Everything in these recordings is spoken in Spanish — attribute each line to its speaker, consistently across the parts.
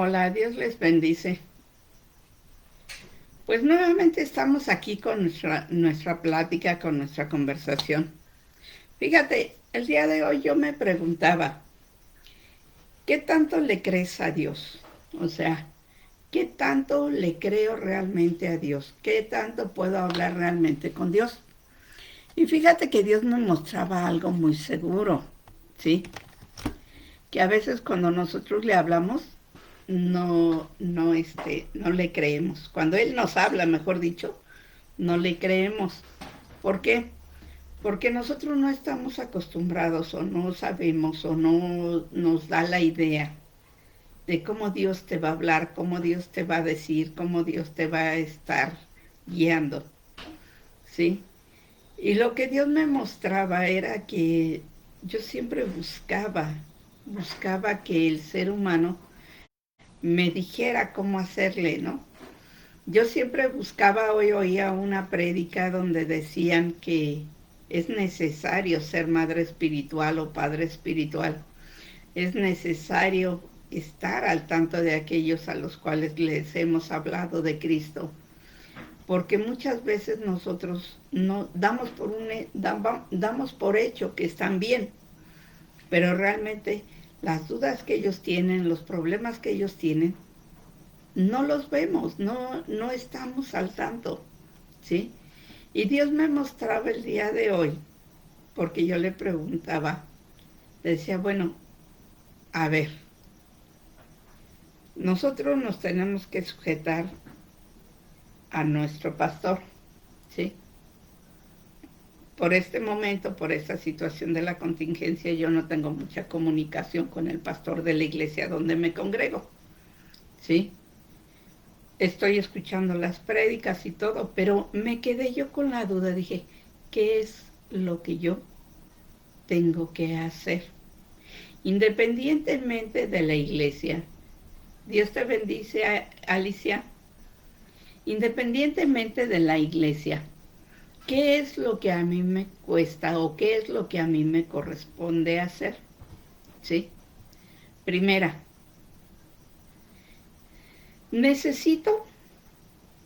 Speaker 1: Hola, Dios les bendice. Pues nuevamente estamos aquí con nuestra plática, con nuestra conversación. Fíjate, el día de hoy yo me preguntaba, ¿qué tanto le crees a Dios? O sea, ¿qué tanto le creo realmente a Dios? ¿Qué tanto puedo hablar realmente con Dios? Y fíjate que Dios me mostraba algo muy seguro, ¿sí? Que a veces cuando nosotros le hablamos, no le creemos. Cuando Él nos habla, mejor dicho, no le creemos. ¿Por qué? Porque nosotros no estamos acostumbrados o no sabemos o no nos da la idea de cómo Dios te va a hablar, cómo Dios te va a decir, cómo Dios te va a estar guiando, ¿sí? Y lo que Dios me mostraba era que yo siempre buscaba que el ser humano me dijera cómo hacerle, ¿no? Yo siempre buscaba, hoy oía una prédica donde decían que es necesario ser madre espiritual o padre espiritual. Es necesario estar al tanto de aquellos a los cuales les hemos hablado de Cristo. Porque muchas veces nosotros no damos por hecho que están bien, pero realmente las dudas que ellos tienen, los problemas que ellos tienen, no los vemos, no estamos al tanto, ¿sí? Y Dios me mostraba el día de hoy, porque yo le preguntaba, le decía, bueno, a ver, nosotros nos tenemos que sujetar a nuestro pastor, ¿sí? Por este momento, por esta situación de la contingencia, yo no tengo mucha comunicación con el pastor de la iglesia donde me congrego, ¿sí? Estoy escuchando las prédicas y todo, pero me quedé yo con la duda, dije, ¿qué es lo que yo tengo que hacer? Independientemente de la iglesia. Dios te bendice, Alicia. Independientemente de la iglesia, ¿qué es lo que a mí me cuesta o qué es lo que a mí me corresponde hacer? ¿Sí? Primera, necesito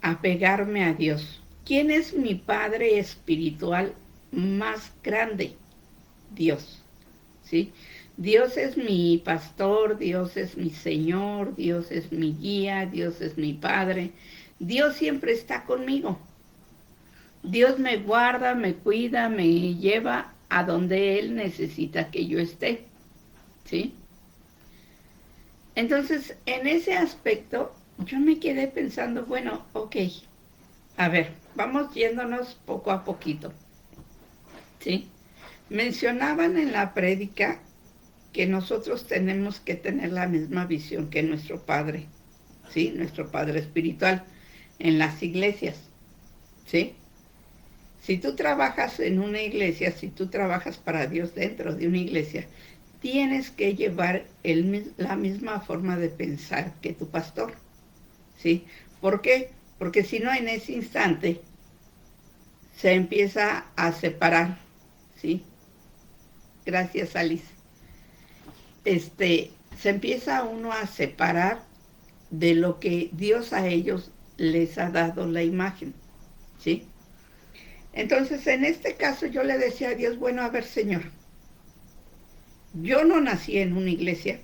Speaker 1: apegarme a Dios. ¿Quién es mi Padre espiritual más grande? Dios. ¿Sí? Dios es mi pastor, Dios es mi Señor, Dios es mi guía, Dios es mi Padre. Dios siempre está conmigo. Dios me guarda, me cuida, me lleva a donde Él necesita que yo esté. ¿Sí? Entonces, en ese aspecto, yo me quedé pensando, bueno, ok, a ver, vamos yéndonos poco a poquito. ¿Sí? Mencionaban en la prédica que nosotros tenemos que tener la misma visión que nuestro Padre, ¿sí? Nuestro Padre espiritual en las iglesias, ¿sí? Si tú trabajas en una iglesia, si tú trabajas para Dios dentro de una iglesia, tienes que llevar la misma forma de pensar que tu pastor, ¿sí? ¿Por qué? Porque si no, en ese instante se empieza a separar, ¿sí? Gracias, Alice. Se empieza uno a separar de lo que Dios a ellos les ha dado la imagen, ¿sí? Entonces, en este caso yo le decía a Dios, bueno, a ver, Señor, yo no nací en una iglesia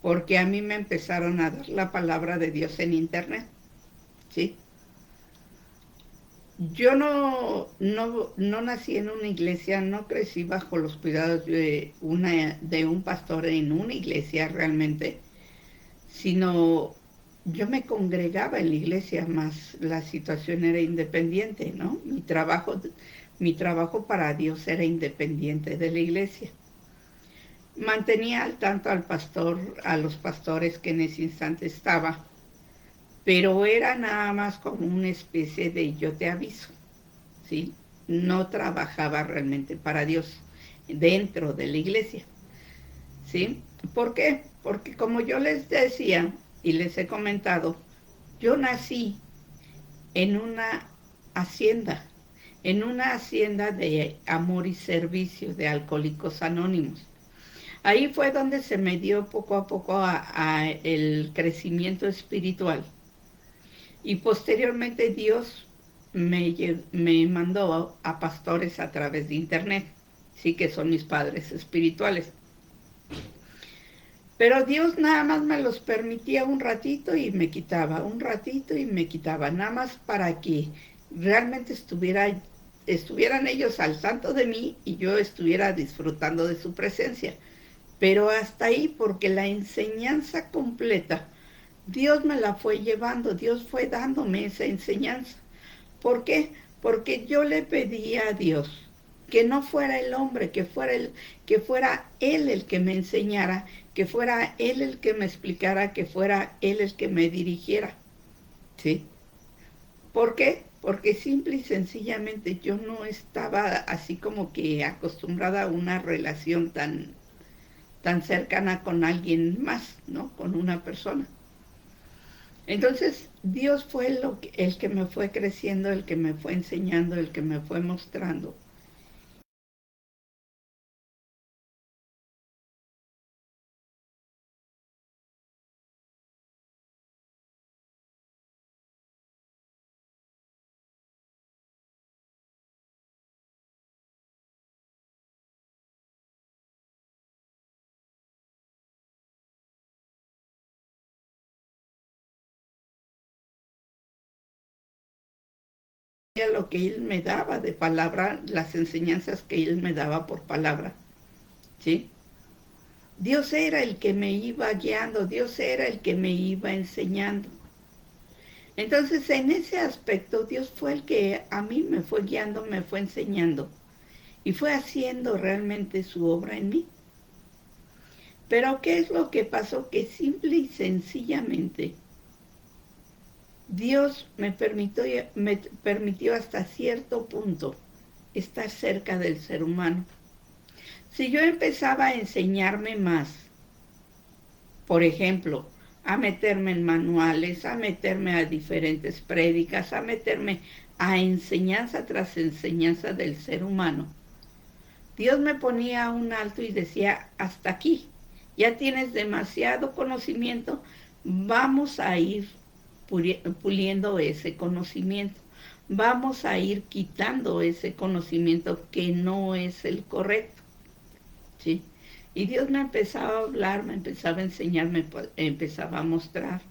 Speaker 1: porque a mí me empezaron a dar la palabra de Dios en internet, ¿sí? Yo no nací en una iglesia, no crecí bajo los cuidados de un pastor en una iglesia realmente, sino yo me congregaba en la iglesia, más la situación era independiente, ¿no? Mi trabajo para Dios era independiente de la iglesia. Mantenía al tanto al pastor, a los pastores que en ese instante estaba, pero era nada más como una especie de yo te aviso, ¿sí? No trabajaba realmente para Dios dentro de la iglesia, ¿sí? ¿Por qué? Porque como yo les decía y les he comentado, yo nací en hacienda, en una hacienda de amor y servicio de Alcohólicos Anónimos. Ahí fue donde se me dio poco a poco a el crecimiento espiritual. Y posteriormente Dios me mandó a pastores a través de internet, sí, que son mis padres espirituales. Pero Dios nada más me los permitía un ratito y me quitaba, un ratito y me quitaba, nada más para que realmente estuvieran ellos al tanto de mí y yo estuviera disfrutando de su presencia. Pero hasta ahí, porque la enseñanza completa, Dios me la fue llevando, Dios fue dándome esa enseñanza. ¿Por qué? Porque yo le pedía a Dios que no fuera el hombre, que fuera Él el que me enseñara, que fuera Él el que me explicara, que fuera Él el que me dirigiera. ¿Sí? ¿Por qué? Porque simple y sencillamente yo no estaba así como que acostumbrada a una relación tan cercana con alguien más, ¿no? Con una persona. Entonces, Dios fue el que me fue creciendo, el que me fue enseñando, el que me fue mostrando. Lo que Él me daba de palabra, las enseñanzas que Él me daba por palabra, ¿sí? Dios era el que me iba guiando, Dios era el que me iba enseñando. Entonces, en ese aspecto, Dios fue el que a mí me fue guiando, me fue enseñando y fue haciendo realmente su obra en mí. Pero, ¿qué es lo que pasó? Que simple y sencillamente Dios me permitió hasta cierto punto estar cerca del ser humano. Si yo empezaba a enseñarme más, por ejemplo, a meterme en manuales, a meterme a diferentes prédicas, a meterme a enseñanza tras enseñanza del ser humano, Dios me ponía un alto y decía, hasta aquí, ya tienes demasiado conocimiento, vamos a ir puliendo ese conocimiento, vamos a ir quitando ese conocimiento que no es el correcto, ¿sí? Y Dios me empezaba a hablar, me empezaba a enseñar, me empezaba a mostrar.